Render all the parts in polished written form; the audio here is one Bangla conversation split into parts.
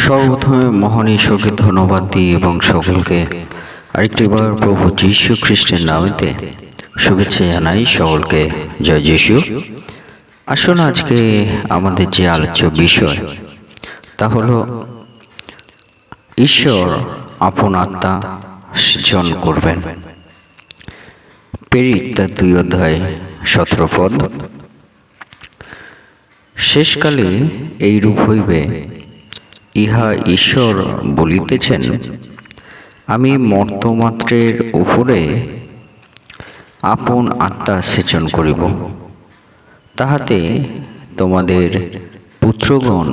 সর্বপ্রথমে মহান ঈশ্বরকে ধন্যবাদ দিই এবং সকলকে আরেকটিবার প্রভু যীশু খ্রিস্টের নামেতে শুভেচ্ছা জানাই সকলকে। জয় যীশু। আসুন আজকে আমাদের যে আলোচ্য বিষয় তা হলো ঈশ্বর আপন আত্মা সৃজন করবেন। প্রেরিত তার 2 অধ্যায় 17 পদ। শেষকালে এইরূপ হইবে, ইহা ঈশ্বর বলিতেছেন, আমি মর্তমাত্রের উপরে আপন আত্মা সেচন করিব, তাহাতে তোমাদের পুত্রগণ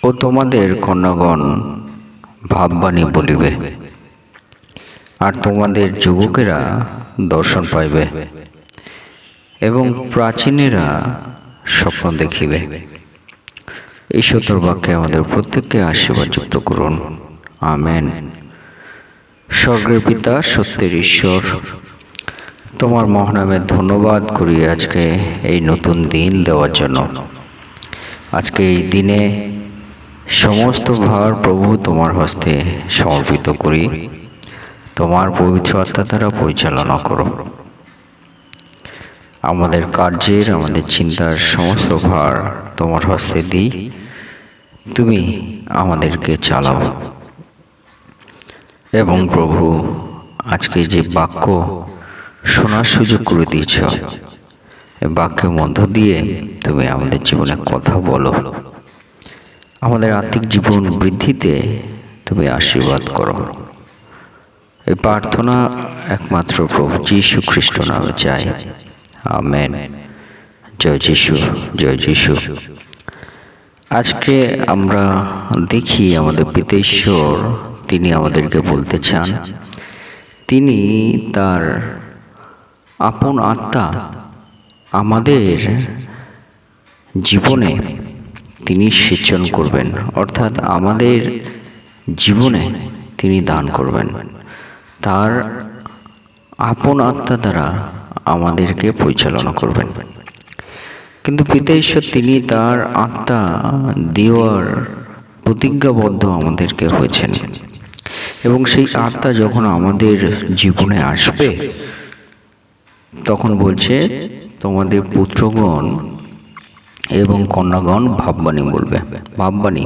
ও তোমাদের কন্যাগণ ভাববাণী বলিবে, আর তোমাদের যুবকেরা দর্শন পাইবে এবং প্রাচীনেরা স্বপ্ন দেখিবে। এই সত্য বাক্যে আমাদের প্রত্যেককে আশীর্বাদ যুক্ত করুন। আমেন। স্বর্গের পিতা, সত্যের ঈশ্বর, তোমার মহানামে ধন্যবাদ করি আজকে এই নতুন দিন দেওয়ার জন্য। আজকে এই দিনে সমস্ত ভার প্রভু তোমার হস্তে সমর্পিত করি। তোমার পবিত্র আত্মা দ্বারা পরিচালনা করো। আমাদের কার্যের, আমাদের চিন্তার সমস্ত ভার তোমার হস্তে দিই। তুমি আমাদেরকে চালাও। এবং প্রভু, আজকে যে বাক্য শোনার সুযোগ করে দিয়েছ, এই বাক্যের মধ্য দিয়ে তুমি আমাদের জীবনে কথা বলো। আমাদের আত্মিক জীবন বৃদ্ধিতে তুমি আশীর্বাদ করো। এই প্রার্থনা একমাত্র প্রভু যীশু খ্রিস্ট নামে চাই। আমেন। জয় যীশু, জয় যীশু। আজকে আমরা দেখি আমাদের পিতা ঈশ্বর, তিনি আমাদেরকে বলতে চান, তিনি তার আপন আত্মা আমাদের জীবনে তিনি সেচন করবেন, অর্থাৎ আমাদের জীবনে তিনি দান করবেন। তার আপন আত্মা দ্বারা আমাদেরকে পরিচালনা করবেন। কিন্তু পিতা ঈশ্বর তিনি তার আত্মা দেওয়ার প্রতিজ্ঞাবদ্ধ আমাদেরকে হয়েছেন, এবং সেই আত্মা যখন আমাদের জীবনে আসবে তখন বলছে, তোমাদের পুত্রগণ এবং কন্যাগণ ভাববাণী বলবে। ভাববাণী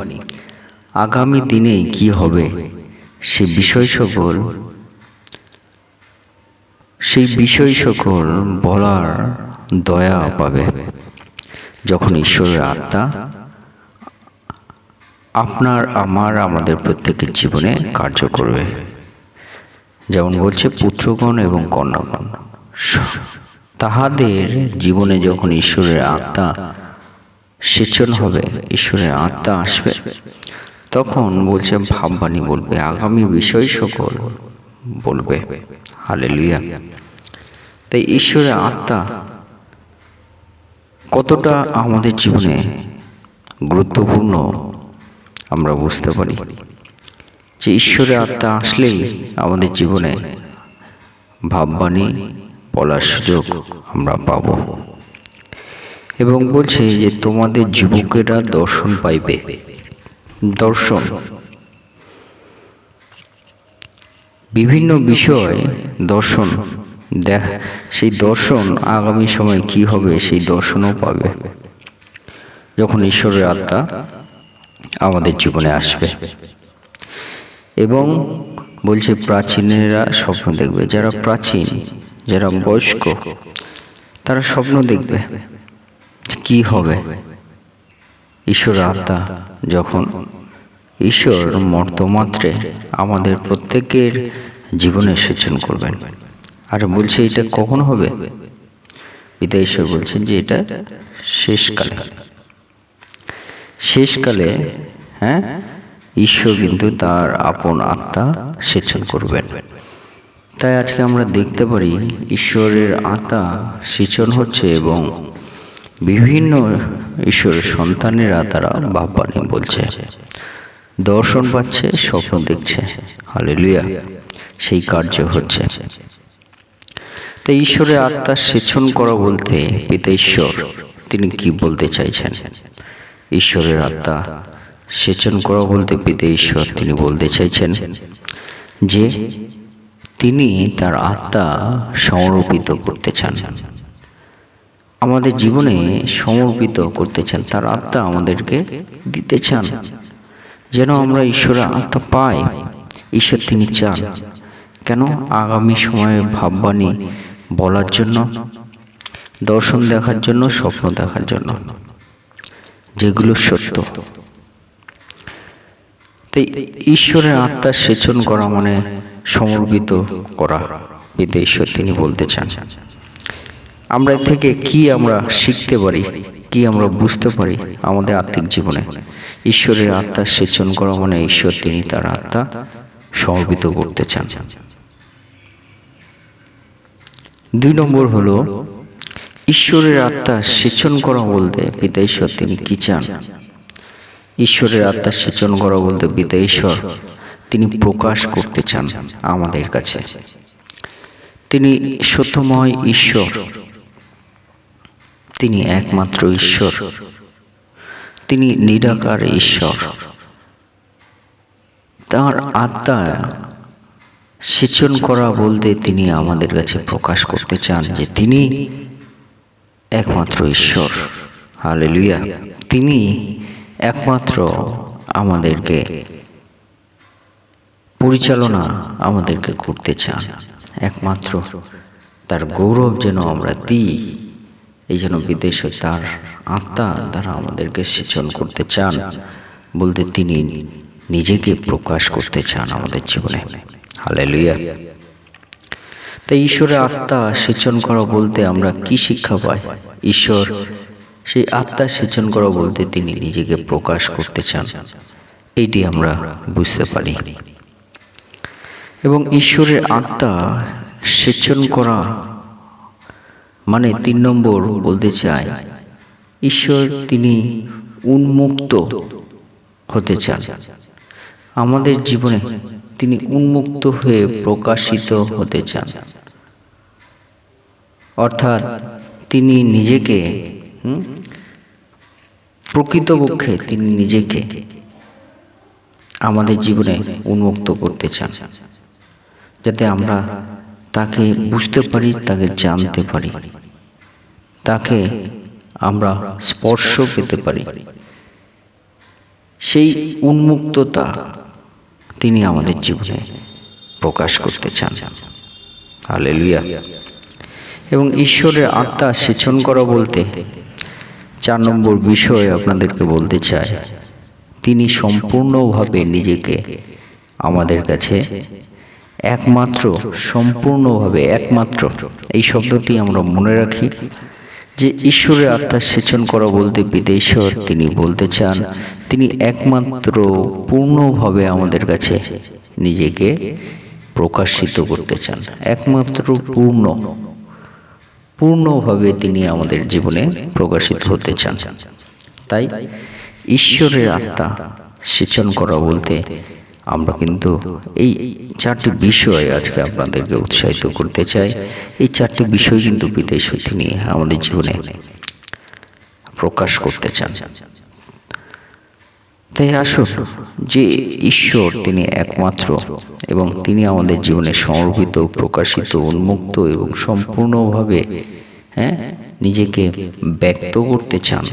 আগামী দিনে কি হবে সেই বিষয় সকল বলার দয়া পাবে যখন ঈশ্বরের আত্মা আপনার, আমাদের প্রত্যেকের জীবনে কার্য করবে। যেমন বলছে, পুত্রগণ এবং কন্যাগণ, তাহাদের জীবনে যখন ঈশ্বরের আত্মা সেচন হবে, ঈশ্বরের আত্মা আসবে, তখন বলছে ভাববাণী বলবে, আগামী বিষয় সকল বলবে। হালেলুয়া। তাই ঈশ্বরের আত্মা কতটা আমাদের জীবনে গুরুত্বপূর্ণ আমরা বুঝতে পারি যে ঈশ্বরের আত্মা আসলেই আমাদের জীবনে ভাববাণী বলার সুযোগ আমরা পাব। এবং বলছে যে তোমাদের যুবকেরা দর্শন পাইবে। দর্শন, বিভিন্ন বিষয় দর্শন দেখ, সেই দর্শন আগামী সময় কি হবে সেই দর্শনও পাবে যখন ঈশ্বরের আত্মা আমাদের জীবনে আসবে। এবং বলছে প্রাচীনেরা স্বপ্ন দেখবে। যারা প্রাচীন, যারা বয়স্ক, তারা স্বপ্ন দেখবে কি হবে ঈশ্বরের আত্মা যখন ঈশ্বর মর্তমাত্রে আমাদের প্রত্যেকের জীবনে সেচন করবেন। আর বলছে এটা কখন হবে? পিতা ঈশ্বর বলছেন যে এটা শেষকালে। শেষকালে ঈশ্বর কিন্তু তার আপন আত্মা সেচন করবেন। তাই আজকে আমরা দেখতে পারি ঈশ্বরের আত্মা সেচন হচ্ছে এবং বিভিন্ন ঈশ্বরের সন্তানেরা তারা ভাববাণী বলছে, দর্শন পাচ্ছে, স্বপ্ন দেখছে। হালেলুয়া। সেই কার্য হচ্ছে। তাই ঈশ্বরের আত্মা সেচন করা বলতে পিতা ঈশ্বর তিনি কি বলতে চাইছেন? ঈশ্বরের আত্মা সেচন করা বলতে পিতা ঈশ্বর তিনি বলতে চাইছেন যে তিনি তার আত্মা সমর্পিত করতে চান, আমাদের জীবনে সমর্পিত করতে চান, তার আত্মা আমাদেরকে দিতে চান যেন আমরা ঈশ্বরের আত্মা পাই। ঈশ্বর তিনি চান কেন? আগামী সময়ে ভাববাণী বলার জন্য, দর্শন দেখার জন্য, স্বপ্ন দেখার জন্য, যেগুলো সত্য। তাই ঈশ্বরের আত্মা সেচন করা মানে সমর্পিত করা। পিতা ঈশ্বর তিনি বলতে চান আমরা এর থেকে কি আমরা শিখতে পারি, কি আমরা বুঝতে পারি আমাদের আত্মিক জীবনে। ঈশ্বরের আত্মা সেচন করা মানে ঈশ্বর তিনি তার আত্মা সমর্পিত করতে চান। 2 নম্বর হলো ঈশ্বরের আত্মা সেচন করা বলতে পিতা ঈশ্বর তিনি কি চান। ঈশ্বরের আত্মা সেচন করা বলতে পিতা ঈশ্বর তিনি প্রকাশ করতে চান আমাদের কাছে। তিনি সত্যময় ঈশ্বর, তিনি একমাত্র ঈশ্বর, তিনি নিরাকার ঈশ্বর। তার আত্মা সেচন করা বলতে তিনি আমাদের কাছে প্রকাশ করতে চান যে তিনি একমাত্র ঈশ্বর। হালেলুয়া! তিনি একমাত্র আমাদেরকে পরিচালনা আমাদেরকে করতে চান, একমাত্র তার গৌরব যেন আমরা দিই। এই জন্য বিদেশে তার আত্মা দ্বারা আমাদেরকে সেচন করতে চান বলতে তিনি নিজেকে প্রকাশ করতে চান আমাদের জীবনে। হালেলুয়া! তাই ঈশ্বরের আত্মা সেচন করা বলতে আমরা কি শিক্ষা পাই? ঈশ্বর সেই আত্মা সেচন করা বলতে তিনি নিজেকে প্রকাশ করতে চান, এইটি আমরা বুঝতে পারি। এবং ঈশ্বরের আত্মা সেচন করা মানে 3 নম্বর বলতে চাই ঈশ্বর তিনি উন্মুক্ত হতে চান আমাদের জীবনে, তিনি উন্মুক্ত হয়ে প্রকাশিত হতে চান। অর্থাৎ তিনি নিজেকে প্রকৃতপক্ষে তিনি নিজেকে আমাদের জীবনে উন্মুক্ত করতে চান, যাতে আমরা তাকে বুঝতে পারি, তাকে জানতে পারি, তাকে আমরা স্পর্শ পেতে পারি। সেই উন্মুক্ততা তিনি আমাদের জীবনে প্রকাশ করতে চান। হালেলুয়া! এবং ঈশ্বরের আত্মা সেচন করা বলতে 4 নম্বর বিষয় আপনাদেরকে বলতে চাই, তিনি সম্পূর্ণভাবে নিজেকে আমাদের কাছে একমাত্র, সম্পূর্ণভাবে একমাত্র, এই শব্দটি আমরা মনে রাখি যে ঈশ্বরের আত্মা সেচন করা বলতে পিতা ঈশ্বর তিনি বলতে চান তিনি একমাত্র পূর্ণভাবে আমাদের কাছে নিজেকে প্রকাশিত করতে চান, একমাত্র পূর্ণভাবে তিনি আমাদের জীবনে প্রকাশিত হতে চান। তাই ঈশ্বরের আত্মা সেচন করা বলতে আমরা কিন্তু এই 4টি বিষয় আজকে আপনাদেরকে উৎসাহিত করতে চাই। এই 4টি বিষয় কিন্তু পিতা ঈশ্বর তিনি আমাদের জীবনে প্রকাশ করতে চান। তাই আসুন যে ঈশ্বর তিনি একমাত্র এবং তিনি আমাদের জীবনে সমর্পিত, প্রকাশিত, উন্মুক্ত এবং সম্পূর্ণভাবে নিজেকে ব্যক্ত করতে চান,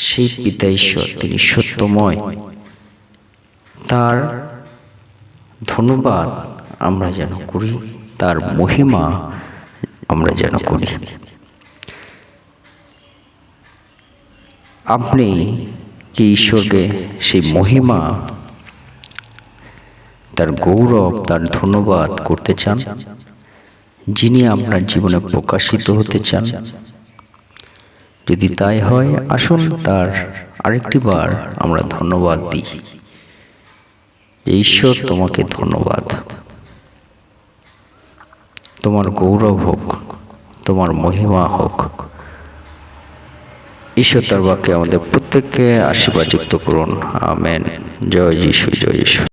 সেই পিতা ঈশ্বর তিনি সত্যময়। তার ধন্যবাদ আমরা যেন করি, তার মহিমা আমরা যেন করি। আপনি কি ঈশ্বরকে সেই মহিমা, তার গৌরব, তার ধন্যবাদ করতে চান, যিনি আপনার জীবনে প্রকাশিত হতে চান? যদি তাই হয়, আসুন তার আরেকটি বার আমরা ধন্যবাদ দিই। ঈশ্বর তোমাকে ধন্যবাদ, তোমার গৌরব হোক, তোমার মহিমা হোক। ঈশ্বর তার বাক্যে আমাদের প্রত্যেককে আশীর্বাদ যুক্ত করুন। আমেন। জয় যিশু, জয় যিশু।